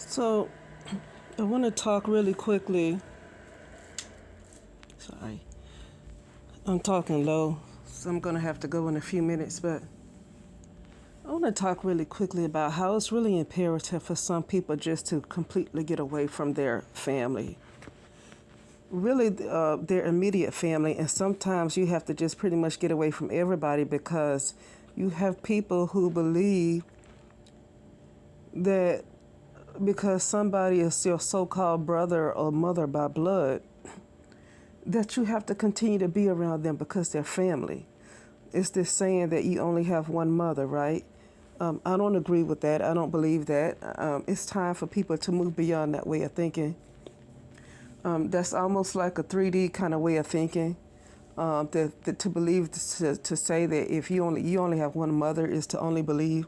So, I want to talk really quickly. Sorry, I'm talking low, so I'm going to have to go in a few minutes. But I want to talk really quickly about how it's really imperative for some people just to completely get away from their family. Really, their immediate family. And sometimes you have to just pretty much get away from everybody because you have people who believe that because somebody is your so called brother or mother by blood, that you have to continue to be around them because they're family. It's this saying that you only have one mother, right? I don't agree with that. I don't believe that. It's time for people to move beyond that way of thinking. That's almost like a 3D kind of way of thinking. To believe to say that if you only have one mother is to only believe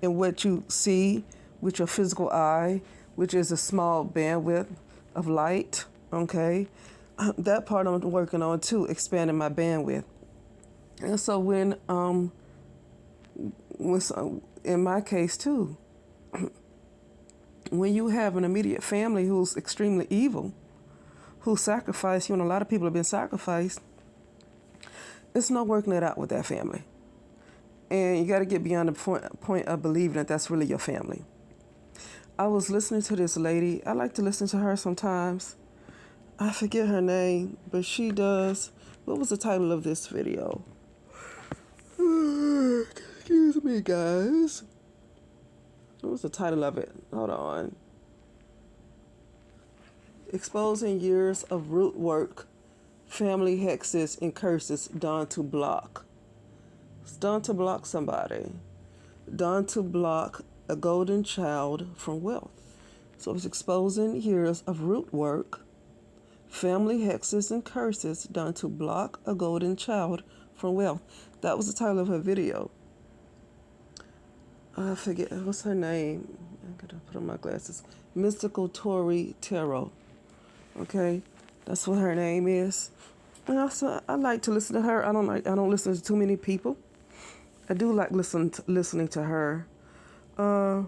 in what you see with your physical eye, which is a small bandwidth of light. Okay, that part I'm working on too, expanding my bandwidth. And so in my case too, when you have an immediate family who's extremely evil, who sacrifice you, and a lot of people have been sacrificed, it's no working it out with that family. And you got to get beyond the point of believing that that's really your family. I was listening to this lady. I like to listen to her sometimes. I forget her name, but she does. What was the title of this video? Excuse me, guys. What was the title of it? Hold on. Exposing years of root work, family hexes and curses done to block. It's done to block somebody. Done to block a golden child from wealth. So it's exposing years of root work, family hexes and curses done to block a golden child from wealth. That was the title of her video. I forget, what's her name? I gotta put on my glasses. Mystical Tori Tarot. Okay, that's what her name is. And also, I like to listen to her. I don't listen to too many people. I do like listening to her. Yeah.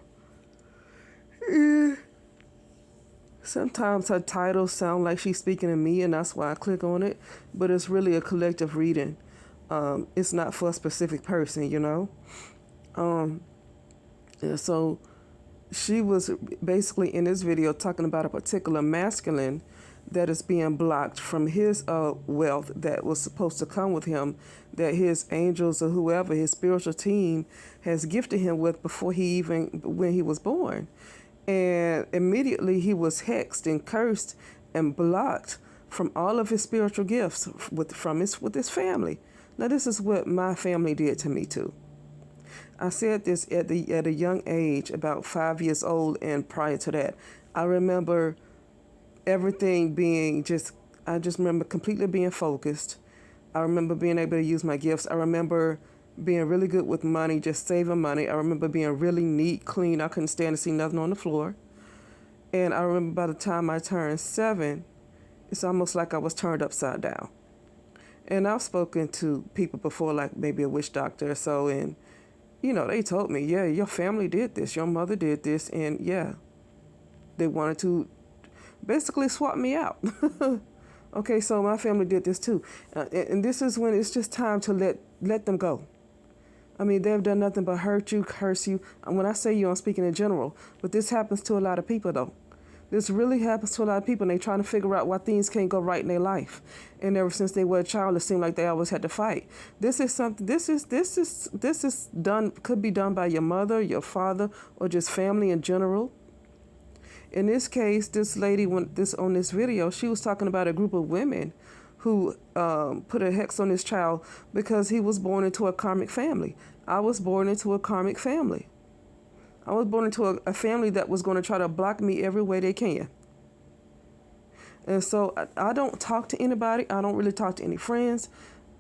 Sometimes her titles sound like she's speaking to me, and that's why I click on it. But it's really a collective reading. It's not for a specific person, you know. And so she was basically in this video talking about a particular masculine that is being blocked from his wealth that was supposed to come with him, that his angels or whoever, his spiritual team, has gifted him with when he was born. And immediately he was hexed and cursed and blocked from all of his spiritual gifts with his family. Now this is what my family did to me too. I said this at a young age, about 5 years old, and prior to that, I remember everything being I just remember completely being focused. I remember being able to use my gifts. I remember being really good with money, just saving money. I remember being really neat, clean. I couldn't stand to see nothing on the floor. And I remember by the time I turned 7, it's almost like I was turned upside down. And I've spoken to people before, like maybe a witch doctor or so, and they told me, yeah, your family did this, your mother did this, and yeah, they wanted to basically swap me out. Okay, so my family did this too. And this is when it's just time to let them go. I mean, they've done nothing but hurt you, curse you. And when I say you, I'm speaking in general. But this happens to a lot of people, though. This really happens to a lot of people, and they're trying to figure out why things can't go right in their life. And ever since they were a child, it seemed like they always had to fight. This is something. This is done. Could be done by your mother, your father, or just family in general. In this case, this lady, on this video, she was talking about a group of women who put a hex on this child because he was born into a karmic family. I was born into a karmic family. I was born into a family that was going to try to block me every way they can. And so I don't talk to anybody. I don't really talk to any friends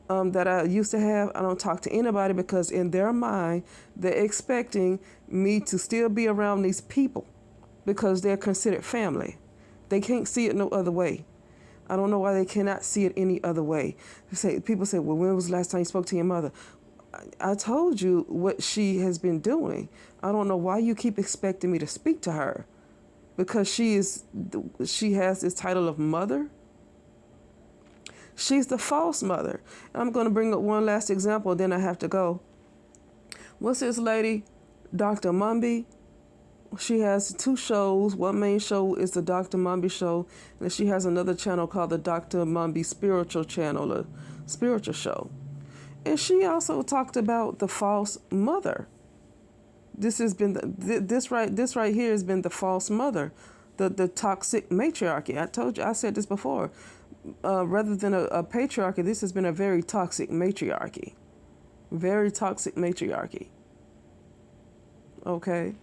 that I used to have. I don't talk to anybody because in their mind, they're expecting me to still be around these people because they're considered family. They can't see it no other way. I don't know why they cannot see it any other way. People say, well, when was the last time you spoke to your mother? I told you what she has been doing. I don't know why you keep expecting me to speak to her. because she has this title of mother. She's the false mother. I'm going to bring up one last example, then I have to go. What's this lady, Dr. Mumby? She has 2 shows. One main show is the Dr. Mumby show, and she has another channel called the Dr. Mumby Spiritual Channel, a spiritual show. And she also talked about the false mother. This has been this right here has been the false mother, the toxic matriarchy. I said this before. Rather than a patriarchy, this has been a very toxic matriarchy. Very toxic matriarchy. Okay.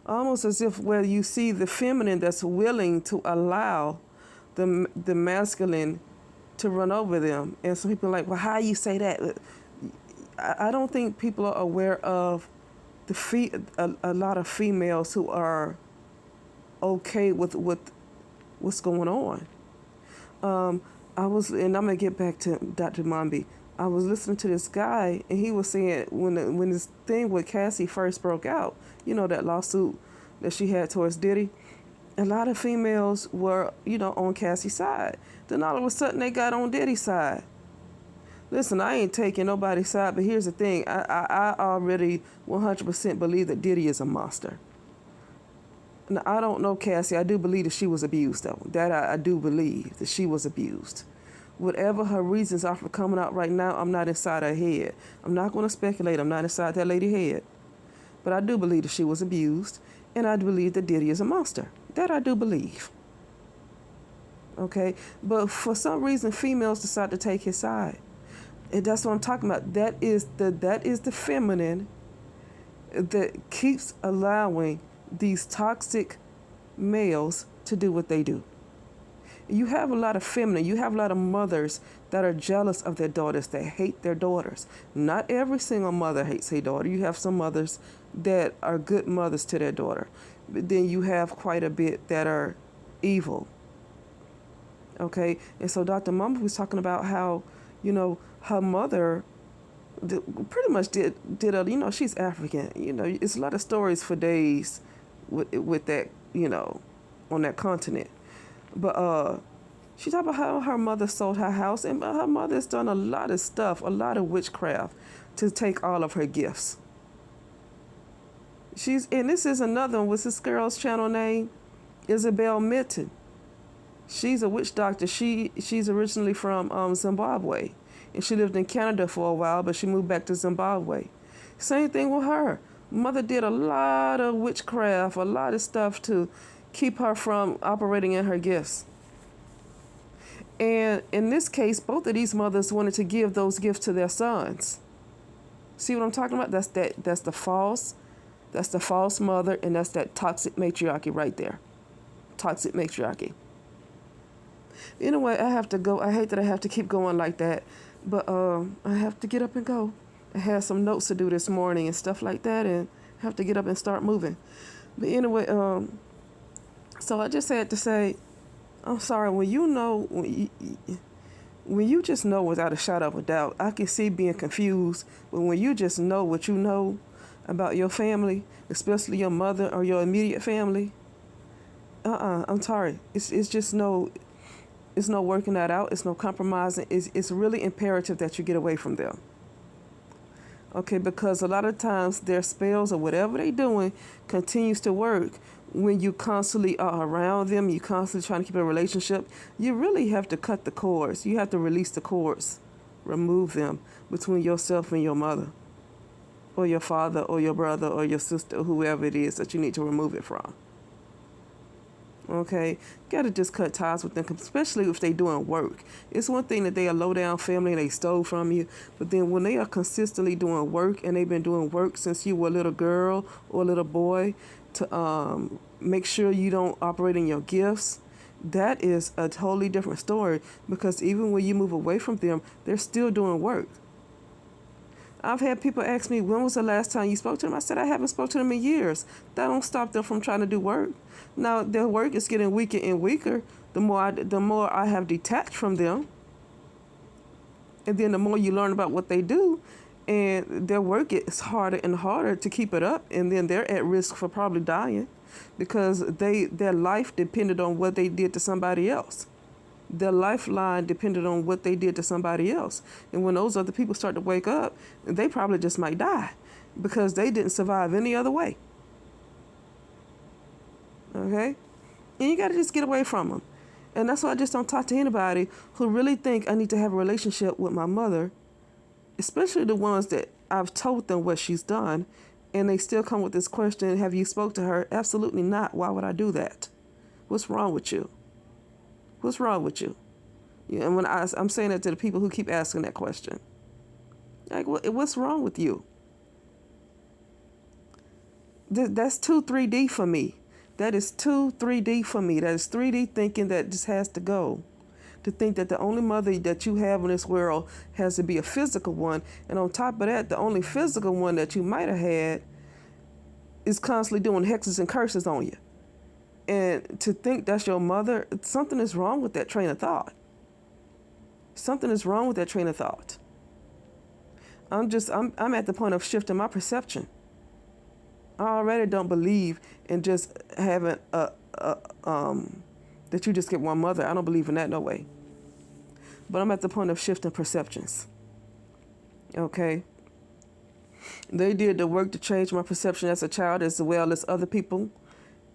Almost as if where you see the feminine that's willing to allow the masculine to run over them. And so people are like, well, how you say that? I don't think people are aware of a lot of females who are okay with what's going on. And I'm gonna get back to Dr. Mumby. I was listening to this guy, and he was saying when this thing with Cassie first broke out, that lawsuit that she had towards Diddy, a lot of females were, on Cassie's side. Then all of a sudden they got on Diddy's side. Listen, I ain't taking nobody's side, but here's the thing. I already 100% believe that Diddy is a monster. Now, I don't know Cassie. I do believe that she was abused, though. That I do believe that she was abused. Whatever her reasons are for coming out right now, I'm not inside her head. I'm not going to speculate. I'm not inside that lady's head. But I do believe that she was abused, and I do believe that Diddy is a monster. That I do believe. Okay? But for some reason, females decide to take his side. And that's what I'm talking about. That is the feminine that keeps allowing these toxic males to do what they do. You have a lot of feminine, you have a lot of mothers that are jealous of their daughters, that hate their daughters. Not every single mother hates her daughter. You have some mothers that are good mothers to their daughter. But then you have quite a bit that are evil. Okay? And so Dr. Mumby was talking about how, her mother pretty much did she's African. It's a lot of stories for days with that, on that continent. But she talked about how her mother sold her house, and her mother's done a lot of stuff, a lot of witchcraft to take all of her gifts. And this is another one. What's this girl's channel name? Isabel Mitten. She's a witch doctor. She's originally from Zimbabwe, and she lived in Canada for a while, but she moved back to Zimbabwe. Same thing with her. Mother did a lot of witchcraft, a lot of stuff to keep her from operating in her gifts. And in this case, both of these mothers wanted to give those gifts to their sons. See what I'm talking about? That's the false mother, and that's that toxic matriarchy right there. Toxic matriarchy. Anyway, I have to go. I hate that I have to keep going like that, but I have to get up and go. I had some notes to do this morning and stuff like that, and have to get up and start moving. But anyway, so I just had to say, I'm sorry. When you just know without a shadow of a doubt, I can see being confused. But when you just know what you know about your family, especially your mother or your immediate family, I'm sorry. It's just no. It's no working that out. It's no compromising. It's really imperative that you get away from them. Okay, because a lot of times their spells or whatever they're doing continues to work when you constantly are around them. You constantly trying to keep a relationship. You really have to cut the cords. You have to release the cords, remove them between yourself and your mother, or your father, or your brother, or your sister, or whoever it is that you need to remove it from. Okay, gotta just cut ties with them, especially if they doing work. It's one thing that they are low down family and they stole from you, but then when they are consistently doing work, and they've been doing work since you were a little girl or a little boy to make sure you don't operate in your gifts, that is a totally different story, because even when you move away from them, they're still doing work. I've had people ask me, when was the last time you spoke to them? I said, I haven't spoken to them in years. That don't stop them from trying to do work. Now, their work is getting weaker and weaker the more I have detached from them. And then the more you learn about what they do, And their work gets harder and harder to keep it up, and then they're at risk for probably dying because their life depended on what they did to somebody else. Their lifeline depended on what they did to somebody else. And when those other people start to wake up, they probably just might die because they didn't survive any other way. Okay? And you got to just get away from them. And that's why I just don't talk to anybody who really think I need to have a relationship with my mother, especially the ones that I've told them what she's done, and they still come with this question, have you spoke to her? Absolutely not. Why would I do that? What's wrong with you? What's wrong with you? Yeah, and when I'm saying that to the people who keep asking that question. Like, what's wrong with you? That's too 3D for me. That is too 3D for me. That is 3D thinking that just has to go. To think that the only mother that you have in this world has to be a physical one. And on top of that, the only physical one that you might have had is constantly doing hexes and curses on you. And to think that's your mother, something is wrong with that train of thought. Something is wrong with that train of thought. I'm at the point of shifting my perception. I already don't believe in just having that you just get one mother. I don't believe in that, no way. But I'm at the point of shifting perceptions. Okay? They did the work to change my perception as a child as well as other people.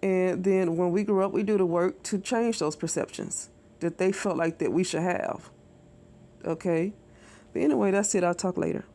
And then when we grew up, we do the work to change those perceptions that they felt like that we should have. Okay? But anyway, that's it. I'll talk later.